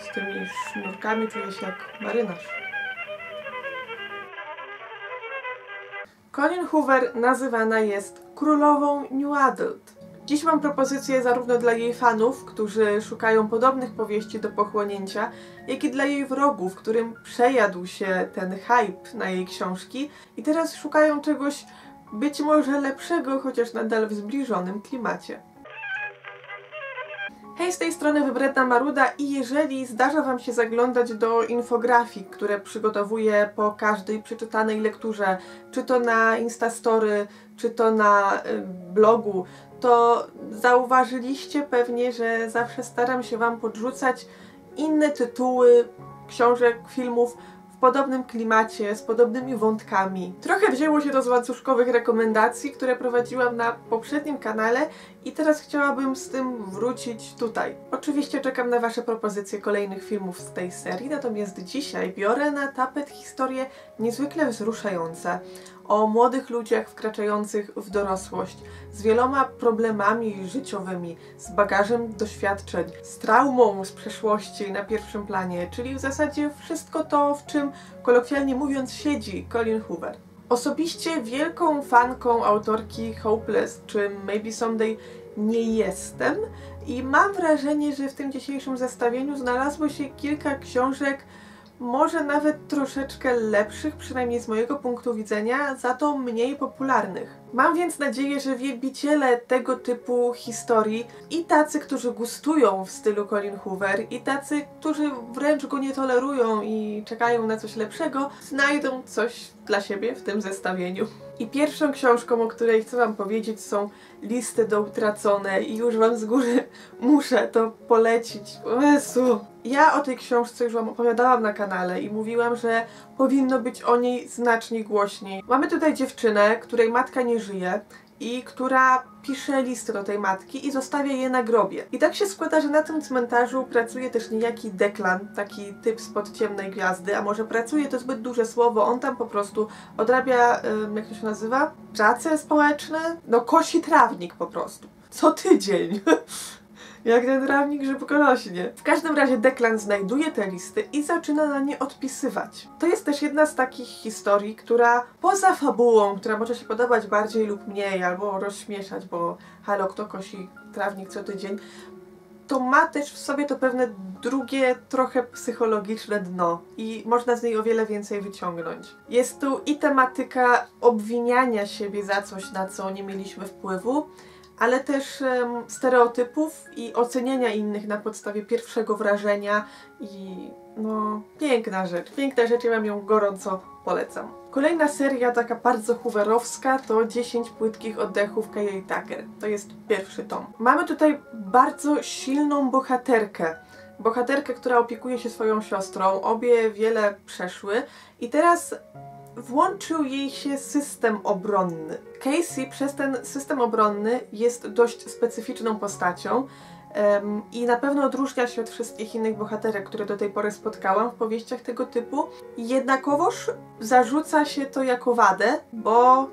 pod tymi sznurkami czuję się jak marynarz. Colleen Hoover nazywana jest królową New Adult. Dziś mam propozycję zarówno dla jej fanów, którzy szukają podobnych powieści do pochłonięcia, jak i dla jej wrogów, którym przejadł się ten hype na jej książki i teraz szukają czegoś być może lepszego, chociaż nadal w zbliżonym klimacie. Hej, z tej strony Wybredna Maruda i jeżeli zdarza Wam się zaglądać do infografik, które przygotowuję po każdej przeczytanej lekturze, czy to na Instastory, czy to na blogu, to zauważyliście pewnie, że zawsze staram się Wam podrzucać inne tytuły książek, filmów w podobnym klimacie, z podobnymi wątkami. Trochę wzięło się to z łańcuszkowych rekomendacji, które prowadziłam na poprzednim kanale i teraz chciałabym z tym wrócić tutaj. Oczywiście czekam na Wasze propozycje kolejnych filmów z tej serii, natomiast dzisiaj biorę na tapet historie niezwykle wzruszające o młodych ludziach wkraczających w dorosłość, z wieloma problemami życiowymi, z bagażem doświadczeń, z traumą z przeszłości na pierwszym planie, czyli w zasadzie wszystko to, w czym kolokwialnie mówiąc siedzi Colleen Hoover. Osobiście wielką fanką autorki Hopeless czy Maybe Someday nie jestem i mam wrażenie, że w tym dzisiejszym zestawieniu znalazło się kilka książek może nawet troszeczkę lepszych, przynajmniej z mojego punktu widzenia, za to mniej popularnych. Mam więc nadzieję, że wielbiciele tego typu historii i tacy, którzy gustują w stylu Colleen Hoover i tacy, którzy wręcz go nie tolerują i czekają na coś lepszego, znajdą coś dla siebie w tym zestawieniu. I pierwszą książką, o której chcę Wam powiedzieć, są Listy do utracone i już Wam z góry muszę to polecić. Jezu! Ja o tej książce już Wam opowiadałam na kanale i mówiłam, że powinno być o niej znacznie głośniej. Mamy tutaj dziewczynę, której matka nie żyje i która pisze listy do tej matki i zostawia je na grobie. I tak się składa, że na tym cmentarzu pracuje też niejaki Declan, taki typ spod Ciemnej Gwiazdy, a może pracuje to zbyt duże słowo, on tam po prostu odrabia, jak to się nazywa? Prace społeczne? No kosi trawnik po prostu. Co tydzień. Jak ten trawnik szybkonośnie. W każdym razie Declan znajduje te listy i zaczyna na nie odpisywać. To jest też jedna z takich historii, która poza fabułą, która może się podobać bardziej lub mniej, albo rozśmieszać, bo halo, kto kosi trawnik co tydzień, to ma też w sobie to pewne drugie, trochę psychologiczne dno i można z niej o wiele więcej wyciągnąć. Jest tu i tematyka obwiniania siebie za coś, na co nie mieliśmy wpływu, ale też stereotypów i oceniania innych na podstawie pierwszego wrażenia i no piękna rzecz, ja Wam ją gorąco polecam. Kolejna seria, taka bardzo hooverowska, to 10 płytkich oddechów K.A. Tucker. To jest pierwszy tom. Mamy tutaj bardzo silną bohaterkę, która opiekuje się swoją siostrą, obie wiele przeszły i teraz włączył jej się system obronny. Casey przez ten system obronny jest dość specyficzną postacią i na pewno odróżnia się od wszystkich innych bohaterek, które do tej pory spotkałam w powieściach tego typu. Jednakowoż zarzuca się to jako wadę, bo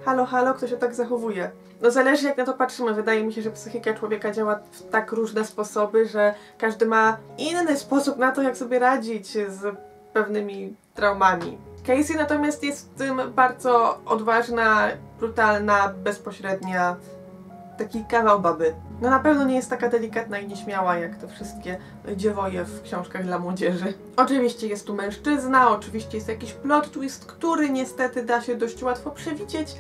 halo, kto się tak zachowuje? No zależy jak na to patrzymy. Wydaje mi się, że psychika człowieka działa w tak różne sposoby, że każdy ma inny sposób na to, jak sobie radzić z pewnymi traumami. Casey natomiast jest tym bardzo odważna, brutalna, bezpośrednia, taki kawał baby. No na pewno nie jest taka delikatna i nieśmiała jak te wszystkie dziewoje w książkach dla młodzieży. Oczywiście jest tu mężczyzna, oczywiście jest jakiś plot twist, który niestety da się dość łatwo przewidzieć,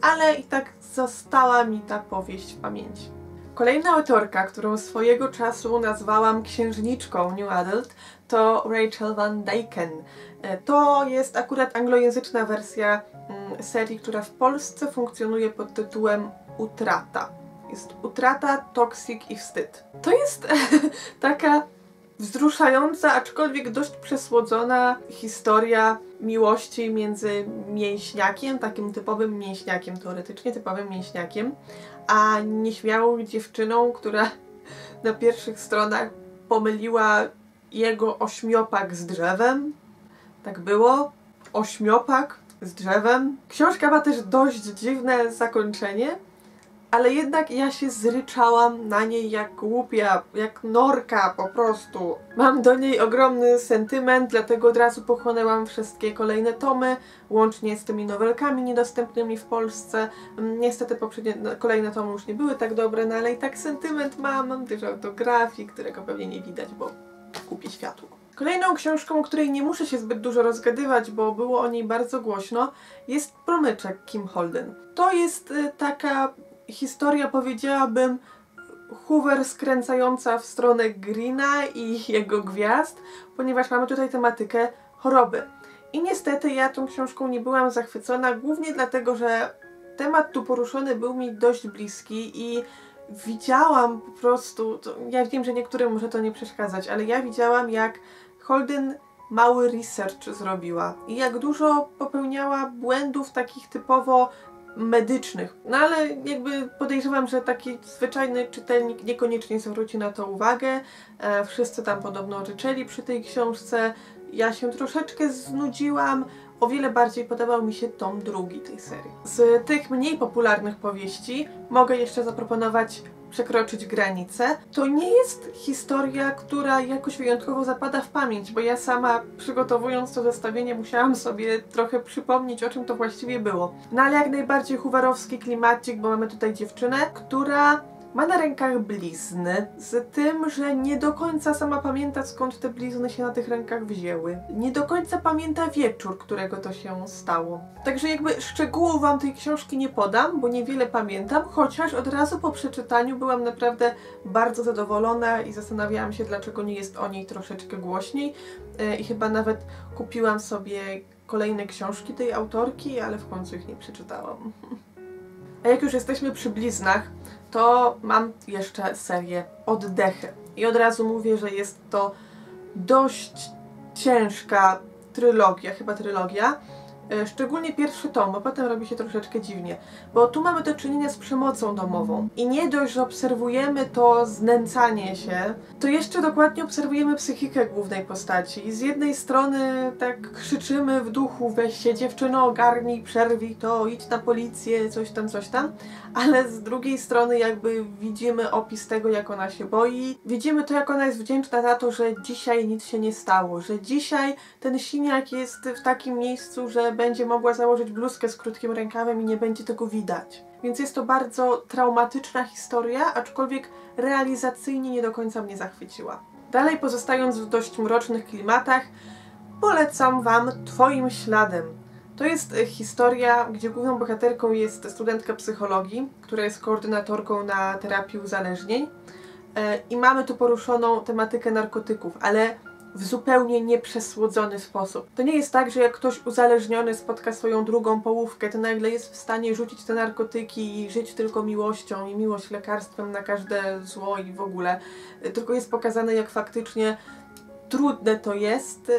ale i tak została mi ta powieść w pamięci. Kolejna autorka, którą swojego czasu nazwałam księżniczką New Adult, to Rachel Van Dyken. To jest akurat anglojęzyczna wersja serii, która w Polsce funkcjonuje pod tytułem Utrata. Jest Utrata, Toksik i Wstyd. To jest taka wzruszająca, aczkolwiek dość przesłodzona historia miłości między mięśniakiem, takim typowym mięśniakiem, teoretycznie typowym mięśniakiem, a nieśmiałą dziewczyną, która na pierwszych stronach pomyliła jego ośmiopak z drzewem. Tak było. Ośmiopak z drzewem. Książka ma też dość dziwne zakończenie, ale jednak ja się zryczałam na niej jak głupia, jak norka po prostu. Mam do niej ogromny sentyment, dlatego od razu pochłonęłam wszystkie kolejne tomy, łącznie z tymi nowelkami niedostępnymi w Polsce. Niestety kolejne tomy już nie były tak dobre, no ale i tak sentyment mam też autografii, którego pewnie nie widać, bo kupię światło. Kolejną książką, o której nie muszę się zbyt dużo rozgadywać, bo było o niej bardzo głośno, jest Promyczek Kim Holden. To jest taka historia, powiedziałabym, Hoover skręcająca w stronę Greena i jego gwiazd, ponieważ mamy tutaj tematykę choroby. I niestety ja tą książką nie byłam zachwycona, głównie dlatego, że temat tu poruszony był mi dość bliski i widziałam po prostu, ja wiem, że niektórym może to nie przeszkadzać, ale ja widziałam, jak Holden mały research zrobiła i jak dużo popełniała błędów takich typowo medycznych. No ale jakby podejrzewam, że taki zwyczajny czytelnik niekoniecznie zwróci na to uwagę. Wszyscy tam podobno ryczeli przy tej książce. Ja się troszeczkę znudziłam. O wiele bardziej podobał mi się tom drugi tej serii. Z tych mniej popularnych powieści mogę jeszcze zaproponować Przekroczyć granicę. To nie jest historia, która jakoś wyjątkowo zapada w pamięć, bo ja sama, przygotowując to zestawienie, musiałam sobie trochę przypomnieć, o czym to właściwie było. No ale jak najbardziej hooverowski klimacik, bo mamy tutaj dziewczynę, która ma na rękach blizny, z tym, że nie do końca sama pamięta, skąd te blizny się na tych rękach wzięły. Nie do końca pamięta wieczór, którego to się stało. Także jakby szczegółów wam tej książki nie podam, bo niewiele pamiętam, chociaż od razu po przeczytaniu byłam naprawdę bardzo zadowolona i zastanawiałam się, dlaczego nie jest o niej troszeczkę głośniej. I chyba nawet kupiłam sobie kolejne książki tej autorki, ale w końcu ich nie przeczytałam. A jak już jesteśmy przy bliznach, to mam jeszcze serię Oddechy. I od razu mówię, że jest to dość ciężka trylogia, chyba trylogia. Szczególnie pierwszy tom, bo potem robi się troszeczkę dziwnie. Bo tu mamy do czynienia z przemocą domową. I nie dość, że obserwujemy to znęcanie się, to jeszcze dokładnie obserwujemy psychikę głównej postaci. I z jednej strony tak krzyczymy w duchu: weź się dziewczyno, ogarnij, przerwij to, idź na policję, coś tam. Ale z drugiej strony jakby widzimy opis tego, jak ona się boi. Widzimy to, jak ona jest wdzięczna za to, że dzisiaj nic się nie stało. Że dzisiaj ten siniak jest w takim miejscu, że będzie mogła założyć bluzkę z krótkim rękawem i nie będzie tego widać. Więc jest to bardzo traumatyczna historia, aczkolwiek realizacyjnie nie do końca mnie zachwyciła. Dalej, pozostając w dość mrocznych klimatach, polecam wam Twoim śladem. To jest historia, gdzie główną bohaterką jest studentka psychologii, która jest koordynatorką na terapii uzależnień. I mamy tu poruszoną tematykę narkotyków, ale w zupełnie nieprzesłodzony sposób. To nie jest tak, że jak ktoś uzależniony spotka swoją drugą połówkę, to nagle jest w stanie rzucić te narkotyki i żyć tylko miłością i miłość lekarstwem na każde zło i w ogóle. Tylko jest pokazane, jak faktycznie trudne to jest,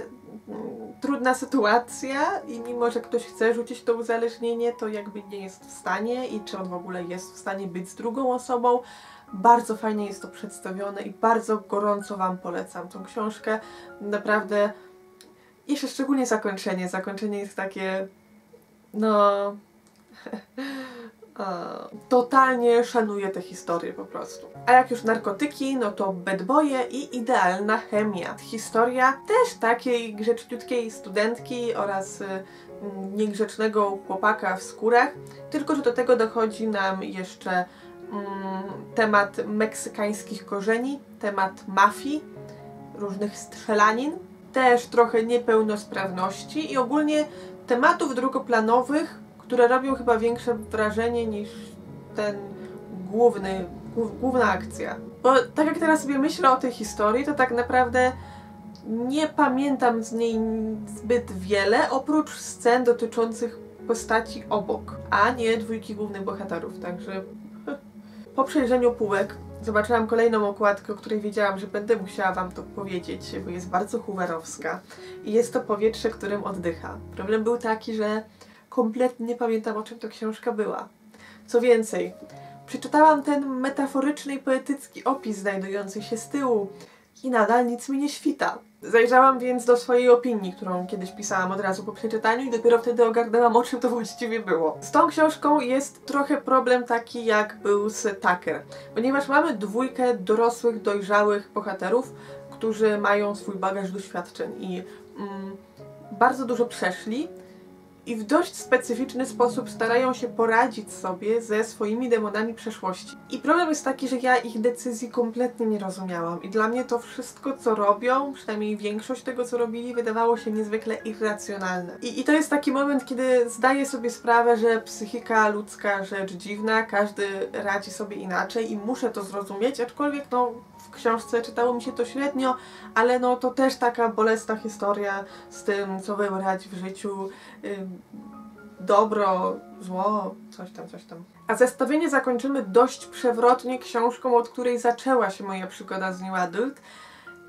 trudna sytuacja i mimo, że ktoś chce rzucić to uzależnienie, to jakby nie jest w stanie i czy on w ogóle jest w stanie być z drugą osobą. Bardzo fajnie jest to przedstawione i bardzo gorąco wam polecam tą książkę. Naprawdę, jeszcze szczególnie zakończenie. Zakończenie jest takie, no... totalnie szanuję tę historię po prostu. A jak już narkotyki, no to Bad Boye i Idealna chemia. Historia też takiej grzeczniutkiej studentki oraz niegrzecznego chłopaka w skórach, tylko że do tego dochodzi nam jeszcze temat meksykańskich korzeni, temat mafii, różnych strzelanin, też trochę niepełnosprawności i ogólnie tematów drugoplanowych, które robią chyba większe wrażenie niż ten główna akcja. Bo tak jak teraz sobie myślę o tej historii, to tak naprawdę nie pamiętam z niej zbyt wiele, oprócz scen dotyczących postaci obok, a nie dwójki głównych bohaterów, także... Po przejrzeniu półek zobaczyłam kolejną okładkę, o której wiedziałam, że będę musiała wam to powiedzieć, bo jest bardzo hooverowska i jest to Powietrze, którym oddycha. Problem był taki, że kompletnie nie pamiętam, o czym ta książka była. Co więcej, przeczytałam ten metaforyczny i poetycki opis znajdujący się z tyłu i nadal nic mi nie świta. Zajrzałam więc do swojej opinii, którą kiedyś pisałam od razu po przeczytaniu i dopiero wtedy ogarnęłam, o czym to właściwie było. Z tą książką jest trochę problem taki, jak był z Tucker, ponieważ mamy dwójkę dorosłych, dojrzałych bohaterów, którzy mają swój bagaż doświadczeń i bardzo dużo przeszli i w dość specyficzny sposób starają się poradzić sobie ze swoimi demonami przeszłości. I problem jest taki, że ja ich decyzji kompletnie nie rozumiałam i dla mnie to wszystko, co robią, przynajmniej większość tego, co robili, wydawało się niezwykle irracjonalne. I to jest taki moment, kiedy zdaję sobie sprawę, że psychika ludzka rzecz dziwna, każdy radzi sobie inaczej i muszę to zrozumieć, aczkolwiek no w książce czytało mi się to średnio, ale no to też taka bolesna historia z tym, co wybrać w życiu, dobro, zło, coś tam, coś tam. A zestawienie zakończymy dość przewrotnie książką, od której zaczęła się moja przygoda z New Adult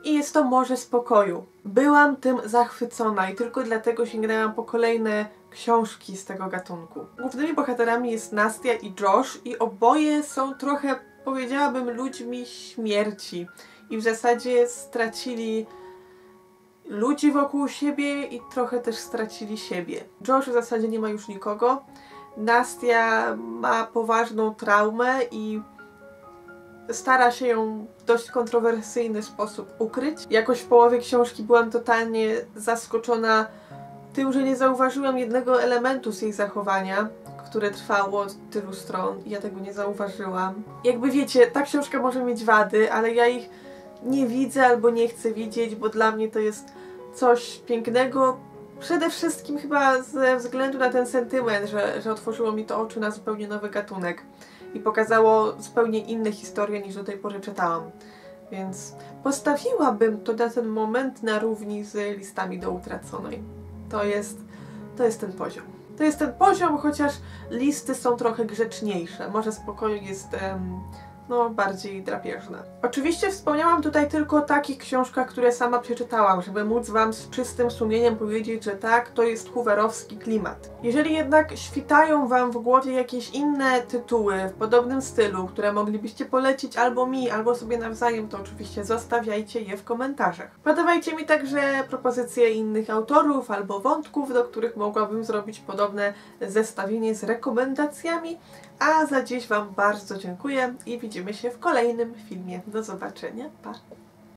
i jest to Morze Spokoju. Byłam tym zachwycona i tylko dlatego sięgnęłam po kolejne książki z tego gatunku. Głównymi bohaterami jest Nastia i Josh i oboje są trochę, powiedziałabym, ludźmi śmierci i w zasadzie stracili ludzi wokół siebie i trochę też stracili siebie. Josh w zasadzie nie ma już nikogo. Nastia ma poważną traumę i stara się ją w dość kontrowersyjny sposób ukryć. Jakoś w połowie książki byłam totalnie zaskoczona tym, że nie zauważyłam jednego elementu z jej zachowania, które trwało od tylu stron i ja tego nie zauważyłam. Jakby wiecie, ta książka może mieć wady, ale ja ich nie widzę albo nie chcę widzieć, bo dla mnie to jest coś pięknego. Przede wszystkim chyba ze względu na ten sentyment, że otworzyło mi to oczy na zupełnie nowy gatunek i pokazało zupełnie inne historie niż do tej pory czytałam. Więc postawiłabym to na ten moment na równi z Listami do utraconej. To jest ten poziom. To jest ten poziom, chociaż listy są trochę grzeczniejsze. Morze Spokoju jest no, bardziej drapieżne. Oczywiście wspomniałam tutaj tylko o takich książkach, które sama przeczytałam, żeby móc wam z czystym sumieniem powiedzieć, że tak, to jest hooverowski klimat. Jeżeli jednak świtają wam w głowie jakieś inne tytuły w podobnym stylu, które moglibyście polecić albo mi, albo sobie nawzajem, to oczywiście zostawiajcie je w komentarzach. Podawajcie mi także propozycje innych autorów albo wątków, do których mogłabym zrobić podobne zestawienie z rekomendacjami. A za dziś wam bardzo dziękuję i widzimy się w kolejnym filmie. Do zobaczenia. Pa!